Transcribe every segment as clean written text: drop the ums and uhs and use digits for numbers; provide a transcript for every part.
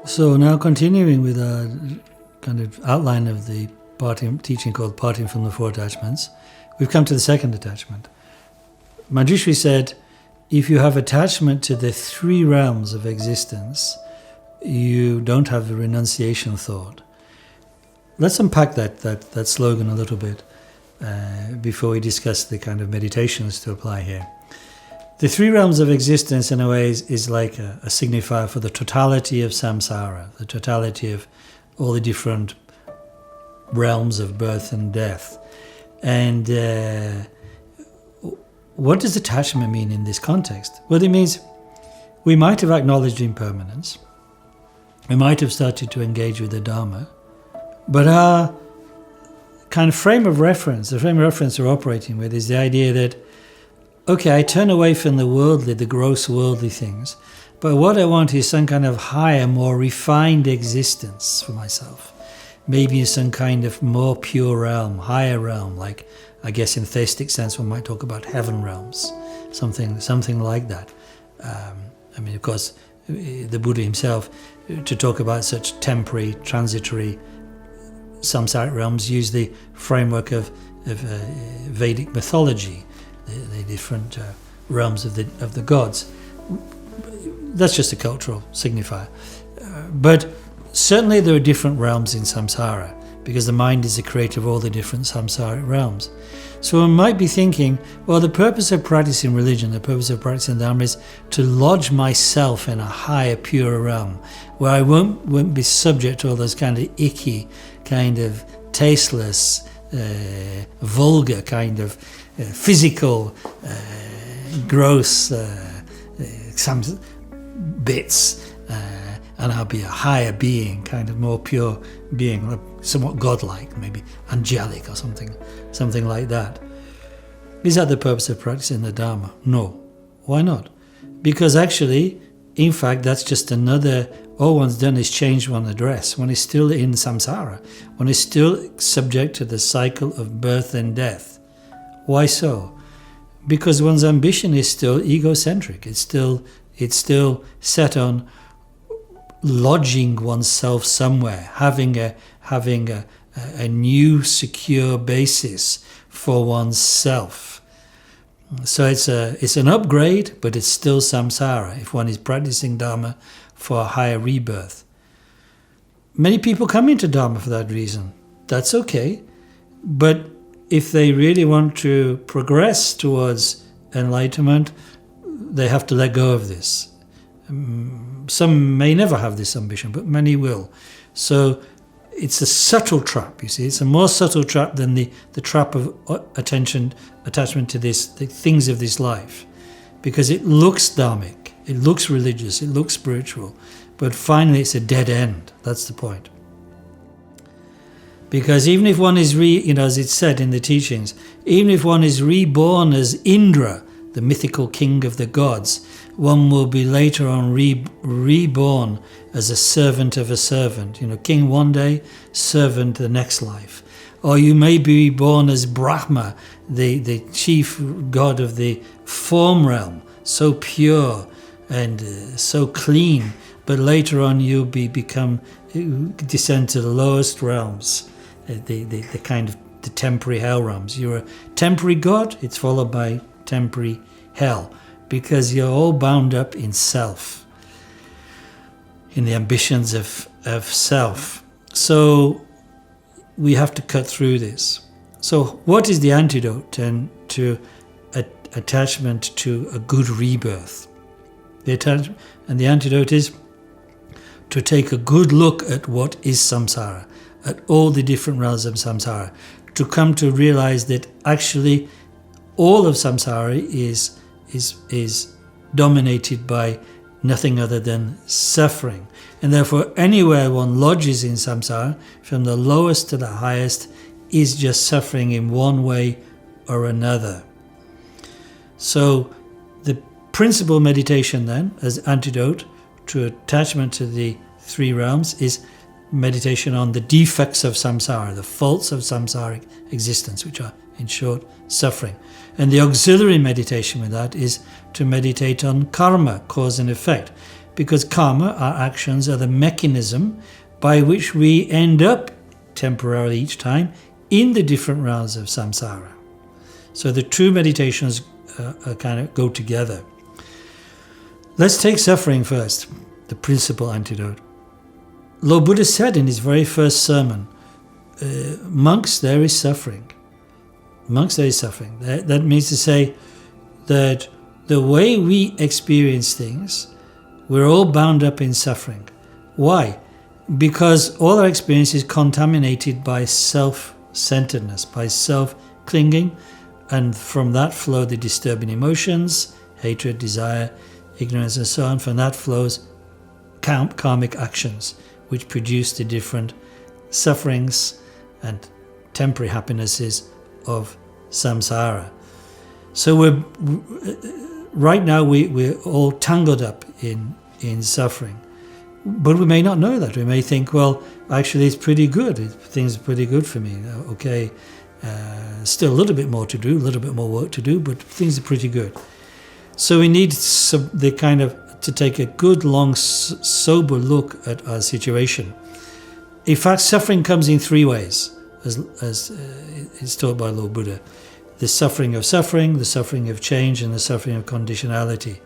So now continuing with our kind of outline of the teaching called Parting from the Four Attachments, we've come to the second attachment. Manjushri said, if you have attachment to the three realms of existence, you don't have the renunciation thought. Let's unpack that slogan a little bit before we discuss the kind of meditations to apply here. The three realms of existence, in a way, is like a signifier for the totality of samsara, the totality of all the different realms of birth and death. And what does attachment mean in this context? Well, it means we might have acknowledged impermanence, we might have started to engage with the Dharma, but our kind of frame of reference we're operating with is the idea that, okay, I turn away from the worldly, the gross worldly things, but what I want is some kind of higher, more refined existence for myself. Maybe in some kind of more pure realm, higher realm, like I guess in theistic sense one might talk about heaven realms, something like that. I mean, of course, the Buddha himself, to talk about such temporary, transitory samsaric realms, used the framework of Vedic mythology, the different realms of the gods. That's just a cultural signifier. But certainly there are different realms in samsara, because the mind is the creator of all the different samsaric realms. So one might be thinking, well, the purpose of practicing religion, the purpose of practicing Dharma is to lodge myself in a higher, purer realm, where I won't be subject to all those kind of icky, kind of tasteless, vulgar, kind of physical, gross some bits, and I'll be a higher being, kind of more pure being, somewhat godlike, maybe angelic or something like that. Is that the purpose of practicing the Dharma? No. Why not? Because actually, in fact, that's just another, all one's done is change one address. One is still in samsara. One is still subject to the cycle of birth and death. Why so? Because one's ambition is still egocentric. It's still set on lodging oneself somewhere, having a new secure basis for oneself. So it's an upgrade, but it's still samsara if one is practicing Dharma for a higher rebirth. Many people come into Dharma for that reason. That's okay. But if they really want to progress towards enlightenment, they have to let go of this. Some may never have this ambition, but many will. So it's a subtle trap, you see. It's a more subtle trap than the trap of attachment to the things of this life. Because it looks dharmic, it looks religious, it looks spiritual, but finally it's a dead end. That's the point. Because even if one is as it's said in the teachings, even if one is reborn as Indra, the mythical king of the gods, one will be later on reborn as a servant of a servant. King one day, servant the next life. Or you may be born as Brahma, the chief god of the form realm, so pure and so clean, but later on you'll descend to the lowest realms, the kind of the temporary hell realms. You're a temporary god, it's followed by temporary hell, because you're all bound up in self, in the ambitions of self. So we have to cut through this. So what is the antidote then to attachment to a good rebirth? The antidote is to take a good look at what is samsara, at all the different realms of samsara, to come to realize that actually all of samsara is dominated by nothing other than suffering. And therefore anywhere one lodges in samsara, from the lowest to the highest, is just suffering in one way or another. So the principal meditation then, as antidote to attachment to the three realms, is meditation on the defects of samsara, the faults of samsaric existence, which are, in short, suffering. And the auxiliary meditation with that is to meditate on karma, cause and effect, because karma, our actions, are the mechanism by which we end up temporarily each time in the different realms of samsara. So the two meditations kind of go together. Let's take suffering first, the principle antidote. Lord Buddha said in his very first sermon, monks, there is suffering. Monks, there is suffering. That means to say that the way we experience things, we're all bound up in suffering. Why? Because all our experience is contaminated by self-centeredness, by self-clinging, and from that flow the disturbing emotions, hatred, desire, ignorance, and so on. From that flows karmic actions, which produce the different sufferings and temporary happinesses of samsara. So right now we're all tangled up in suffering. But we may not know that. We may think, well, actually it's pretty good. Things are pretty good for me. Okay, still a little bit more to do, a little bit more work to do, but things are pretty good. So we need to take a good, long, sober look at our situation. In fact, suffering comes in three ways, as is taught by Lord Buddha. The suffering of suffering, the suffering of change, and the suffering of conditionality.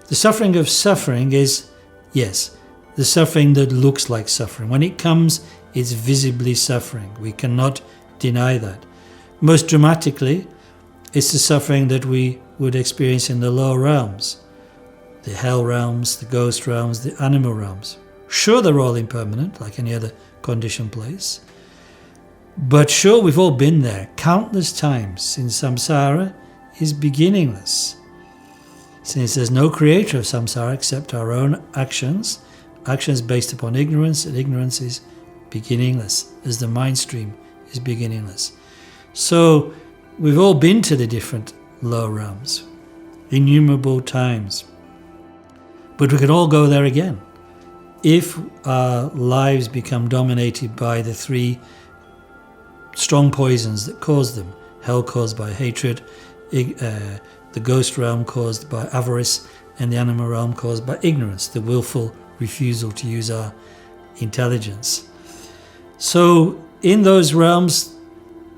The suffering of suffering is, yes, the suffering that looks like suffering. When it comes, it's visibly suffering. We cannot deny that. Most dramatically, it's the suffering that we would experience in the lower realms. The hell realms, the ghost realms, the animal realms. Sure, they're all impermanent, like any other conditioned place. But sure, we've all been there countless times, since samsara is beginningless. Since there's no creator of samsara except our own actions based upon ignorance, and ignorance is beginningless, as the mind stream is beginningless. So we've all been to the different lower realms, innumerable times. But we can all go there again. If our lives become dominated by the three strong poisons that cause them, hell caused by hatred, the ghost realm caused by avarice, and the animal realm caused by ignorance, the willful refusal to use our intelligence. So in those realms,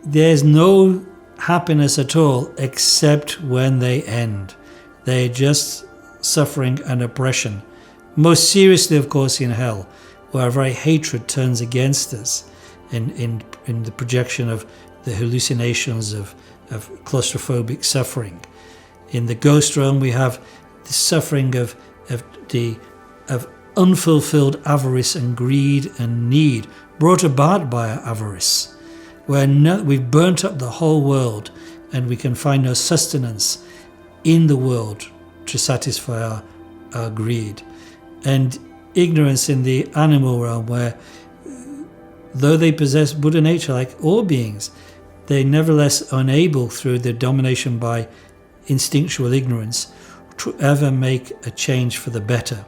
there's no happiness at all except when they end. They're just suffering and oppression. Most seriously, of course, in hell, where our very hatred turns against us in the projection of the hallucinations of claustrophobic suffering. In the ghost realm, we have the suffering of unfulfilled avarice and greed and need brought about by our avarice, where we've burnt up the whole world and we can find no sustenance in the world to satisfy our greed. And ignorance in the animal realm, where though they possess Buddha nature like all beings, they're nevertheless unable through the domination by instinctual ignorance to ever make a change for the better.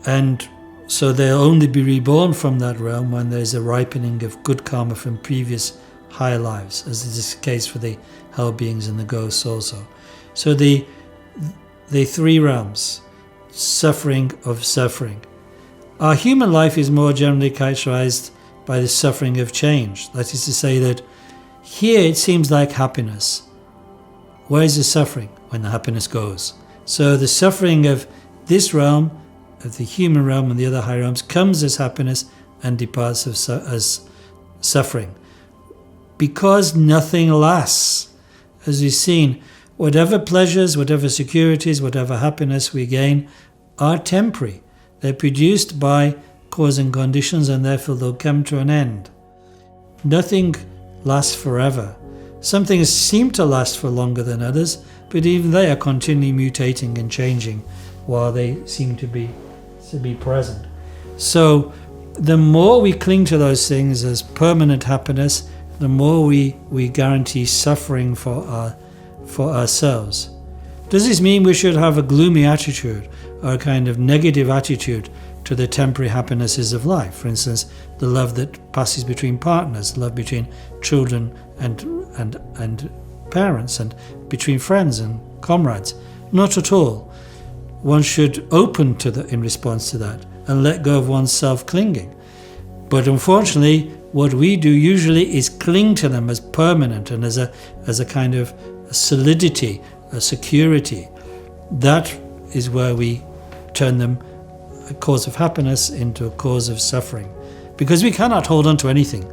And so they'll only be reborn from that realm when there's a ripening of good karma from previous higher lives, as is the case for the hell beings and the ghosts also. So the three realms, suffering of suffering. Our human life is more generally characterized by the suffering of change. That is to say that here it seems like happiness. Where is the suffering? When the happiness goes. So the suffering of this realm, of the human realm and the other high realms, comes as happiness and departs as suffering. Because nothing lasts. As we've seen, whatever pleasures, whatever securities, whatever happiness we gain are temporary. They're produced by cause and conditions, and therefore they'll come to an end. Nothing lasts forever. Some things seem to last for longer than others, but even they are continually mutating and changing while they seem to be present. So the more we cling to those things as permanent happiness, the more we guarantee suffering for ourselves. Does this mean we should have a gloomy attitude or a kind of negative attitude to the temporary happinesses of life? For instance, the love that passes between partners, love between children and parents, and between friends and comrades. Not at all. one should open to that in response to that and let go of one's self-clinging. But unfortunately, what we do usually is cling to them as permanent and as a kind of solidity, a security. That is where we turn them, a cause of happiness, into a cause of suffering. Because we cannot hold on to anything.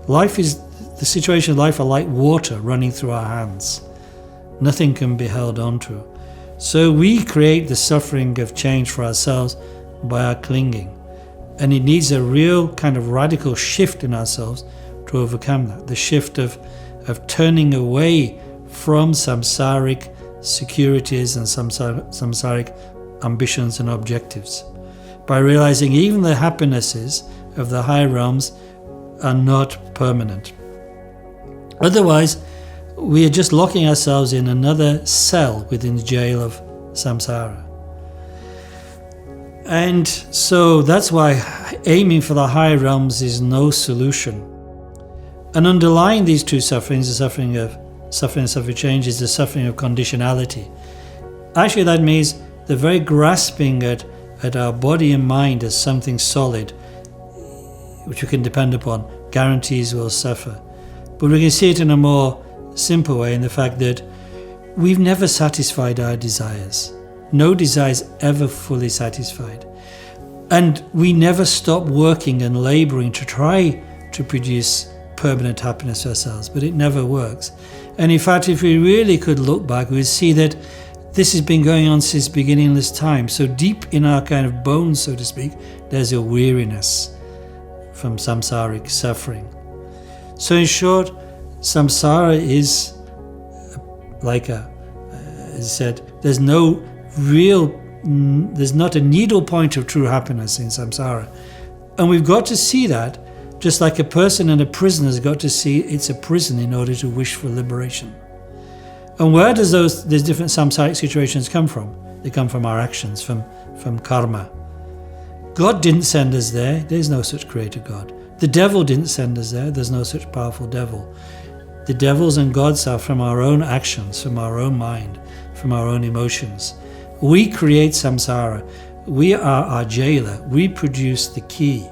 The situation of life are like water running through our hands. Nothing can be held on to. So we create the suffering of change for ourselves by our clinging. And it needs a real kind of radical shift in ourselves to overcome that. The shift of turning away from samsaric securities and samsaric ambitions and objectives. By realizing even the happinesses of the higher realms are not permanent. Otherwise, we are just locking ourselves in another cell within the jail of samsara. And so that's why aiming for the higher realms is no solution. And underlying these two sufferings, the suffering and suffering change, is the suffering of conditionality. Actually, that means the very grasping at our body and mind as something solid, which we can depend upon, guarantees we'll suffer. But we can see it in a more simple way in the fact that we've never satisfied our desires. No desire is ever fully satisfied. And we never stop working and labouring to try to produce permanent happiness for ourselves, but it never works. And in fact, if we really could look back, we'd see that this has been going on since beginningless time. So deep in our kind of bones, so to speak, there's a weariness from samsaric suffering. So in short, samsara is like as I said, there's not a needle point of true happiness in samsara. And we've got to see that, just like a person in a prison has got to see it's a prison in order to wish for liberation. And where does these different samsaric situations come from? They come from our actions, from karma. God didn't send us there. There's no such creator God. The devil didn't send us there. There's no such powerful devil. The devils and gods are from our own actions, from our own mind, from our own emotions. We create samsara. We are our jailer. We produce the key.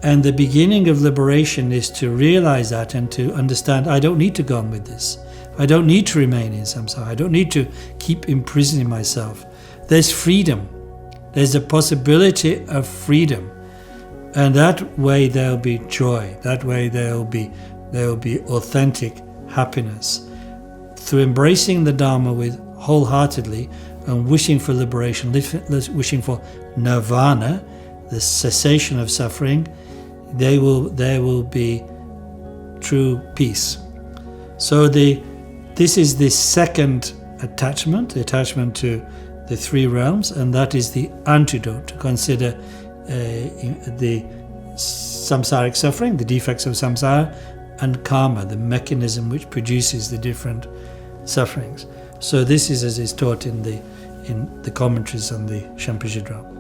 And the beginning of liberation is to realize that and to understand, I don't need to go on with this. I don't need to remain in samsara. I don't need to keep imprisoning myself. There's freedom. There's a possibility of freedom. And that way there'll be joy. That way there'll be authentic happiness. Through embracing the Dharma wholeheartedly and wishing for liberation, wishing for nirvana, the cessation of suffering, there will be true peace. So this is the second attachment, the attachment to the three realms, and that is the antidote to consider the samsaric suffering, the defects of samsara, and karma, the mechanism which produces the different sufferings. So this is as is taught in the commentaries on the Shampuja drama.